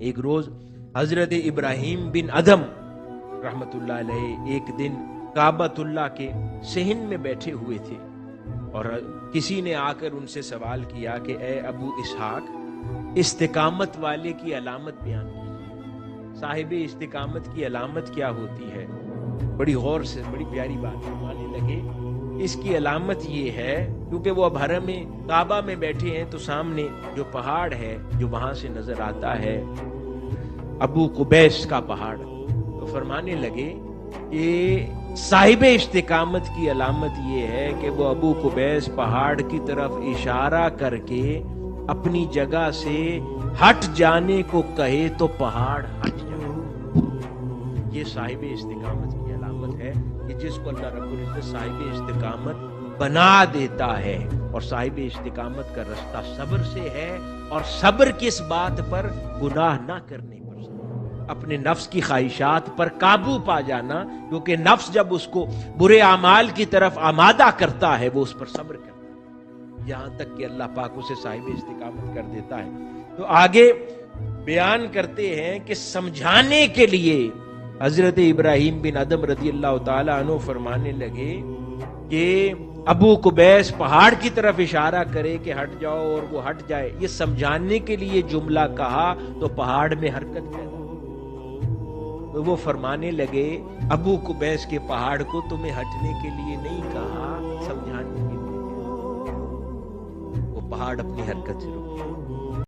ایک روز حضرت ابراہیم بن ادھم رحمت اللہ علیہ ایک دن کعبۃ اللہ کے صحن میں بیٹھے ہوئے تھے، اور کسی نے آ کر ان سے سوال کیا کہ اے ابو اسحاق، استقامت والے کی علامت بیان کیجیے، صاحب استقامت کی علامت کیا ہوتی ہے؟ بڑی غور سے بڑی پیاری بات فرمانے لگے، اس کی علامت یہ ہے، کیونکہ وہ اب حرم میں کعبہ میں بیٹھے ہیں تو سامنے جو پہاڑ ہے جو وہاں سے نظر آتا ہے ابو قبیس کا پہاڑ، تو فرمانے لگے کہ صاحب استقامت کی علامت یہ ہے کہ وہ ابو قبیس پہاڑ کی طرف اشارہ کر کے اپنی جگہ سے ہٹ جانے کو کہے تو پہاڑ ہٹ جائے۔ یہ صاحب استقامت کی علامت ہے کہ جس کو اللہ رب العزت صاحب استقامت بنا دیتا ہے، اور صاحب استقامت کا رستہ صبر سے ہے، اور صبر کس بات پر؟ گناہ نہ کرنے پر، اپنے نفس کی خواہشات پر قابو پا جانا، کیونکہ نفس جب اس کو برے اعمال کی طرف آمادہ کرتا ہے وہ اس پر صبر کرتا ہے، یہاں تک کہ اللہ پاک اسے صاحب استقامت کر دیتا ہے۔ تو آگے بیان کرتے ہیں کہ سمجھانے کے لیے حضرت ابراہیم بن ادھم رضی اللہ تعالیٰ عنہ فرمانے لگے کہ ابو قبیس پہاڑ کی طرف اشارہ کرے کہ ہٹ جاؤ اور وہ ہٹ جائے، یہ سمجھانے کے لیے جملہ کہا تو پہاڑ میں حرکت پیدا ہوئی۔ تو وہ فرمانے لگے ابو قبیس کے پہاڑ کو تمہیں ہٹنے کے لیے نہیں کہا، سمجھانے کے لیے، وہ پہاڑ اپنی حرکت سے رک گیا۔